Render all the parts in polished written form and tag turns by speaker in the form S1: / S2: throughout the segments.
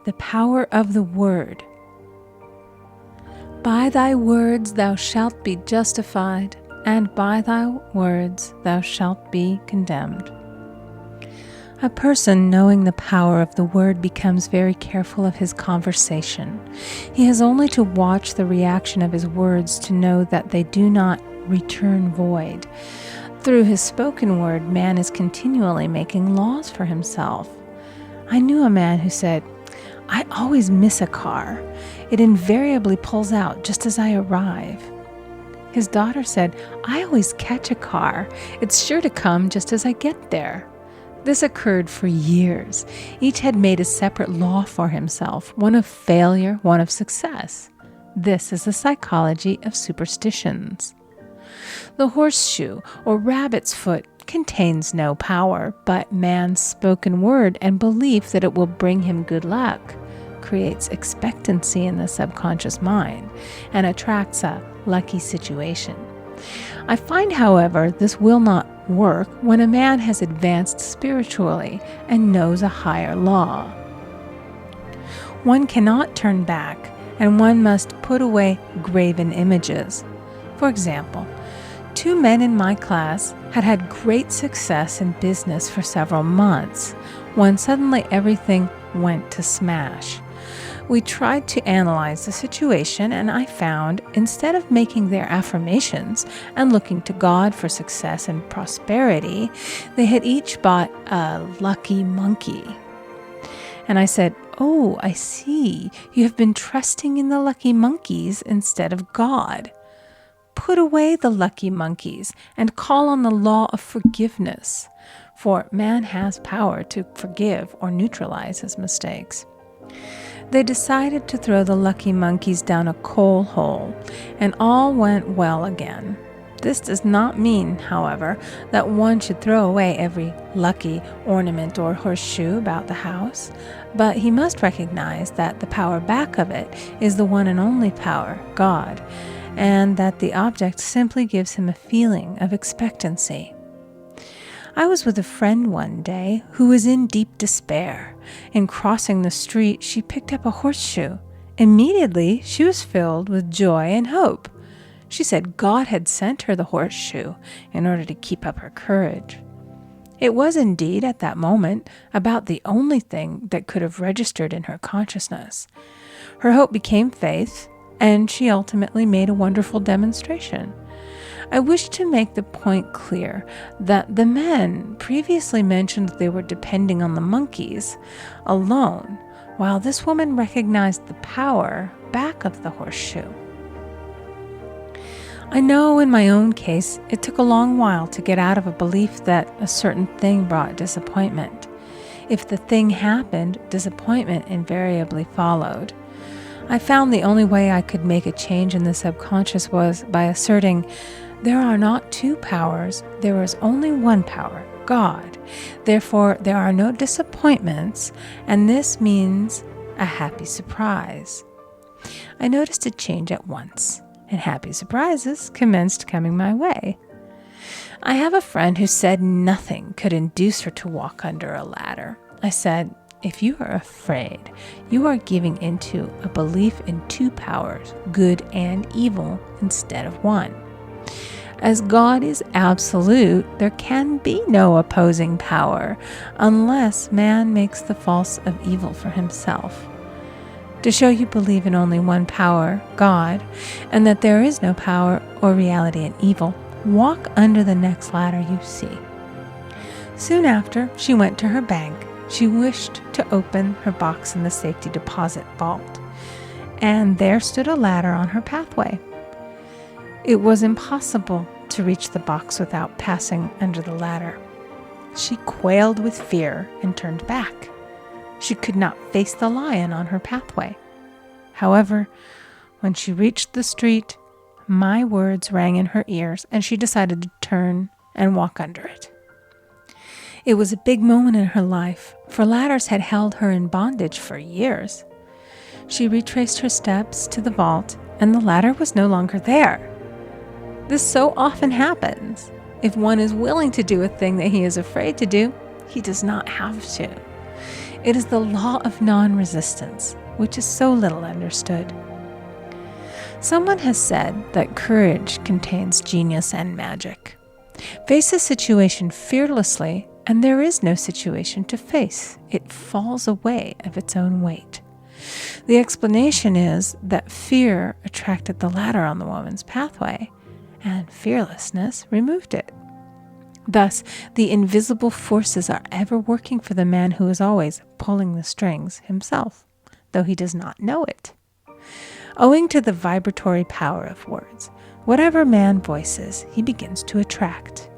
S1: The power of the word. By thy words thou shalt be justified, and by thy words thou shalt be condemned. A person knowing the power of the word becomes very careful of his conversation. He has only to watch the reaction of his words to know that they do not return void. Through his spoken word, man is continually making laws for himself. I knew a man who said, "I always miss a car. It invariably pulls out just as I arrive." His daughter said, "I always catch a car. It's sure to come just as I get there." This occurred for years. Each had made a separate law for himself, one of failure, one of success. This is the psychology of superstitions. The horseshoe or rabbit's foot contains no power, but man's spoken word and belief that it will bring him good luck creates expectancy in the subconscious mind and attracts a lucky situation. I find, however, this will not work when a man has advanced spiritually and knows a higher law. One cannot turn back, and one must put away graven images. For example, 2 men in my class had had great success in business for several months, when suddenly everything went to smash. We tried to analyze the situation, and I found, instead of making their affirmations and looking to God for success and prosperity, they had each bought a lucky monkey. And I said, "Oh, I see. You have been trusting in the lucky monkeys instead of God. Put away the lucky monkeys and call on the law of forgiveness, for man has power to forgive or neutralize his mistakes." They decided to throw the lucky monkeys down a coal hole, and all went well again. This does not mean, however, that one should throw away every lucky ornament or horseshoe about the house, but he must recognize that the power back of it is the one and only power, God, and that the object simply gives him a feeling of expectancy. I was with a friend one day who was in deep despair. In crossing the street, she picked up a horseshoe. Immediately, she was filled with joy and hope. She said God had sent her the horseshoe in order to keep up her courage. It was indeed, at that moment, about the only thing that could have registered in her consciousness. Her hope became faith, and she ultimately made a wonderful demonstration. I wish to make the point clear that the men previously mentioned they were depending on the monkeys alone, while this woman recognized the power back of the horseshoe. I know in my own case it took a long while to get out of a belief that a certain thing brought disappointment. If the thing happened, disappointment invariably followed. I found the only way I could make a change in the subconscious was by asserting, there are not 2 powers, there is only one power, God. Therefore, there are no disappointments, and this means a happy surprise. I noticed a change at once, and happy surprises commenced coming my way. I have a friend who said nothing could induce her to walk under a ladder. I said, "If you are afraid, you are giving into a belief in 2 powers, good and evil, instead of one. As God is absolute, there can be no opposing power unless man makes the false of evil for himself. To show you believe in only one power, God, and that there is no power or reality in evil, walk under the next ladder you see." Soon after, she went to her bank. She wished to open her box in the safety deposit vault, and there stood a ladder on her pathway. It was impossible to reach the box without passing under the ladder. She quailed with fear and turned back. She could not face the lion on her pathway. However, when she reached the street, my words rang in her ears, and she decided to turn and walk under it. It was a big moment in her life, for ladders had held her in bondage for years. She retraced her steps to the vault, and the ladder was no longer there. This so often happens. If one is willing to do a thing that he is afraid to do, he does not have to. It is the law of non-resistance, which is so little understood. Someone has said that courage contains genius and magic. Face a situation fearlessly, and there is no situation to face. It falls away of its own weight. The explanation is that fear attracted the ladder on the woman's pathway, and fearlessness removed it. Thus, the invisible forces are ever working for the man who is always pulling the strings himself, though he does not know it. Owing to the vibratory power of words, whatever man voices, he begins to attract.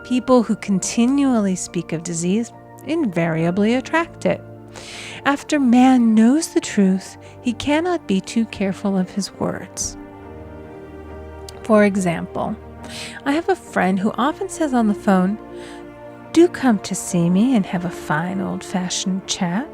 S1: People who continually speak of disease invariably attract it. After man knows the truth, he cannot be too careful of his words. For example, I have a friend who often says on the phone, "Do come to see me and have a fine old-fashioned chat."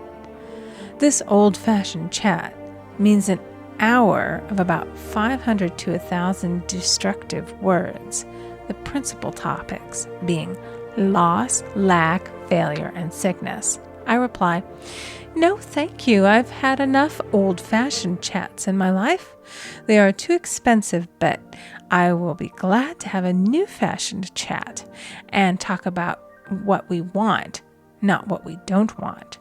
S1: This old-fashioned chat means an hour of about 500 to 1,000 destructive words, the principal topics being loss, lack, failure, and sickness. I reply, "No, thank you. I've had enough old-fashioned chats in my life. They are too expensive, but I will be glad to have a new-fashioned chat and talk about what we want, not what we don't want."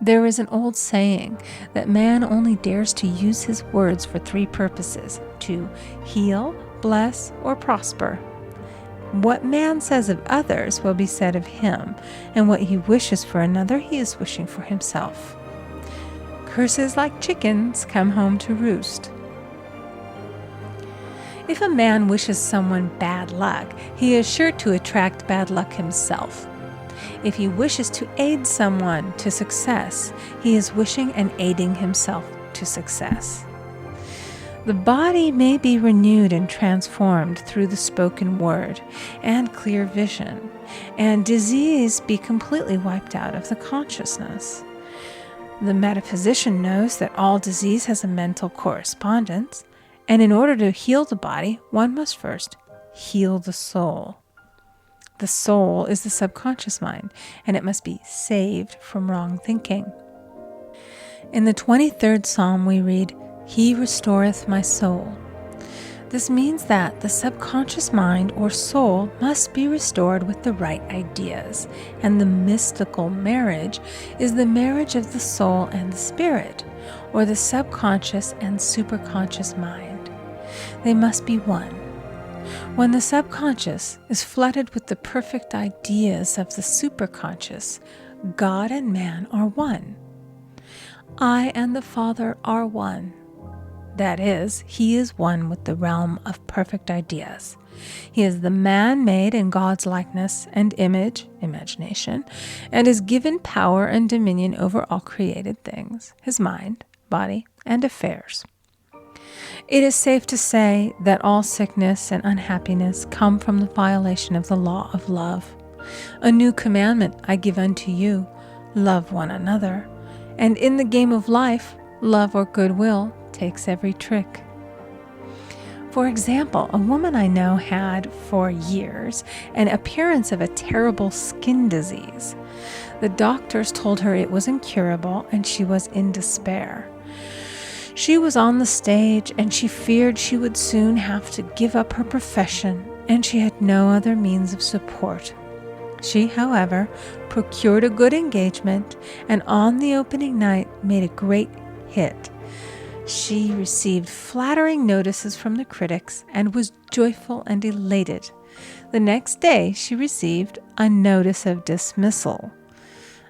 S1: There is an old saying that man only dares to use his words for three purposes: to heal, bless, or prosper. What man says of others will be said of him, and what he wishes for another he is wishing for himself. Curses like chickens come home to roost. If a man wishes someone bad luck, he is sure to attract bad luck himself. If he wishes to aid someone to success, he is wishing and aiding himself to success. The body may be renewed and transformed through the spoken word and clear vision, and disease be completely wiped out of the consciousness. The metaphysician knows that all disease has a mental correspondence, and in order to heal the body, one must first heal the soul. The soul is the subconscious mind, and it must be saved from wrong thinking. In the 23rd Psalm we read, "He restoreth my soul." This means that the subconscious mind or soul must be restored with the right ideas, and the mystical marriage is the marriage of the soul and the spirit, or the subconscious and superconscious mind. They must be one. When the subconscious is flooded with the perfect ideas of the superconscious, God and man are one. I and the Father are one. That is, he is one with the realm of perfect ideas. He is the man made in God's likeness and image, imagination, and is given power and dominion over all created things, his mind, body, and affairs. It is safe to say that all sickness and unhappiness come from the violation of the law of love. A new commandment I give unto you, love one another. And in the game of life, love or goodwill takes every trick. For example, a woman I know had for years an appearance of a terrible skin disease. The doctors told her it was incurable and she was in despair. She was on the stage and she feared she would soon have to give up her profession, and she had no other means of support. She, however, procured a good engagement and on the opening night made a great hit. She received flattering notices from the critics and was joyful and elated. The next day she received a notice of dismissal.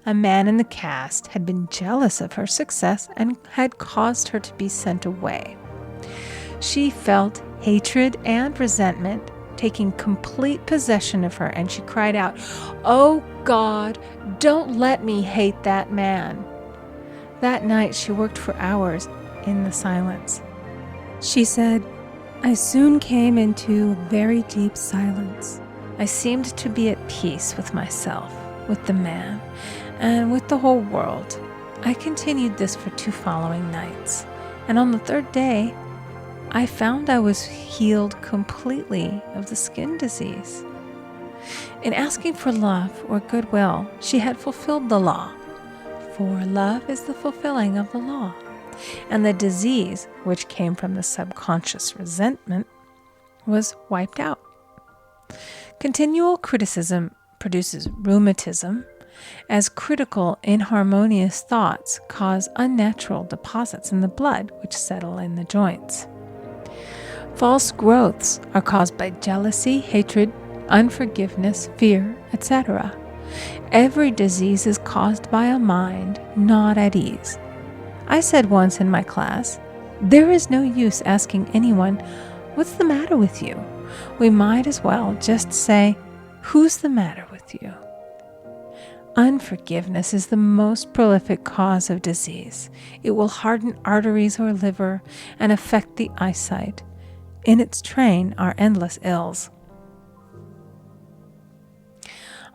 S1: A man in the cast had been jealous of her success and had caused her to be sent away. She felt hatred and resentment taking complete possession of her, and she cried out, "Oh God, don't let me hate that man." That night she worked for hours in the silence. She said, "I soon came into a very deep silence. I seemed to be at peace with myself, with the man, and with the whole world. I continued this for 2 following nights, and on the 3rd day, I found I was healed completely of the skin disease." In asking for love or goodwill, she had fulfilled the law. for love is the fulfilling of the law, and the disease, which came from the subconscious resentment, was wiped out. Continual criticism produces rheumatism, as critical, inharmonious thoughts cause unnatural deposits in the blood which settle in the joints. False growths are caused by jealousy, hatred, unforgiveness, fear, etc. Every disease is caused by a mind not at ease. I said once in my class, there is no use asking anyone, "What's the matter with you?" We might as well just say, "Who's the matter with you?" Unforgiveness is the most prolific cause of disease. It will harden arteries or liver and affect the eyesight. In its train are endless ills.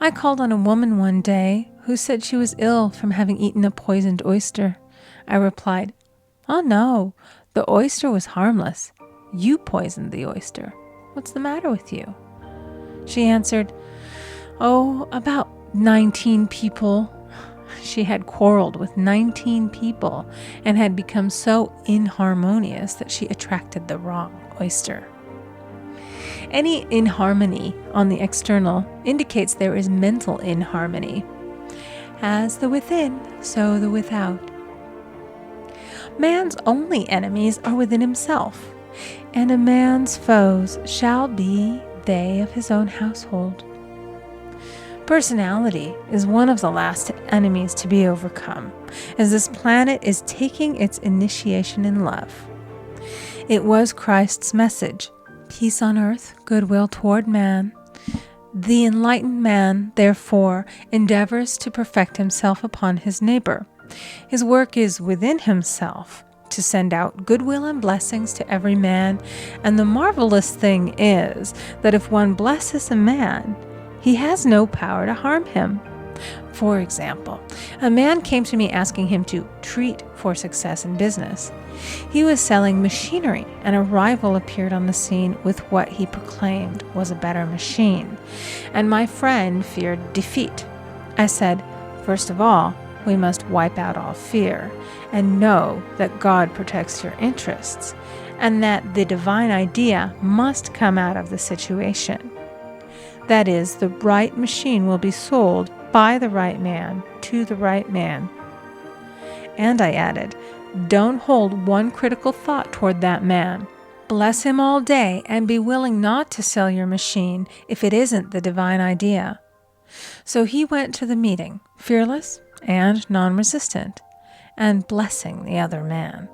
S1: I called on a woman one day who said she was ill from having eaten a poisoned oyster. I replied, "Oh no, the oyster was harmless. You poisoned the oyster. What's the matter with you?" She answered, "Oh, about 19 people." She had quarreled with 19 people and had become so inharmonious that she attracted the wrong oyster. Any inharmony on the external indicates there is mental inharmony. As the within, so the without. Man's only enemies are within himself, and a man's foes shall be they of his own household. Personality is one of the last enemies to be overcome, as this planet is taking its initiation in love. It was Christ's message, peace on earth, goodwill toward man. The enlightened man, therefore, endeavors to perfect himself upon his neighbor. His work is within himself, to send out goodwill and blessings to every man, and the marvelous thing is that if one blesses a man, he has no power to harm him. For example, a man came to me asking him to treat for success in business. He was selling machinery, and a rival appeared on the scene with what he proclaimed was a better machine, and my friend feared defeat. I said, "First of all, we must wipe out all fear and know that God protects your interests, and that the divine idea must come out of the situation. That is, the right machine will be sold by the right man to the right man." And I added, "Don't hold one critical thought toward that man. Bless him all day and be willing not to sell your machine if it isn't the divine idea." So he went to the meeting, fearless and non-resistant, and blessing the other man.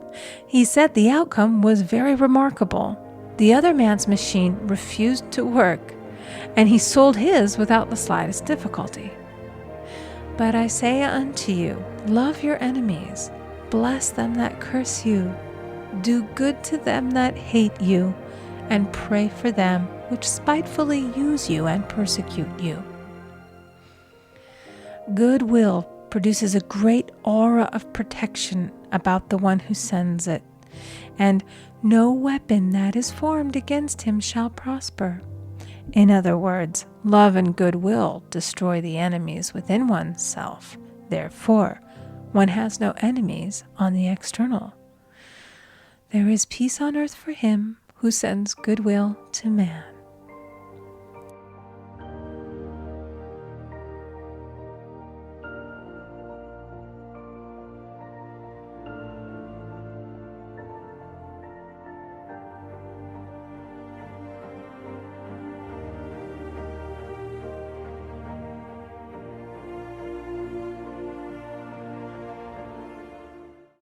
S1: He said the outcome was very remarkable. The other man's machine refused to work, and he sold his without the slightest difficulty. But I say unto you, love your enemies, bless them that curse you, do good to them that hate you, and pray for them which spitefully use you and persecute you. Goodwill produces a great aura of protection about the one who sends it, and no weapon that is formed against him shall prosper. In other words, love and goodwill destroy the enemies within oneself. Therefore, one has no enemies on the external. There is peace on earth for him who sends goodwill to man.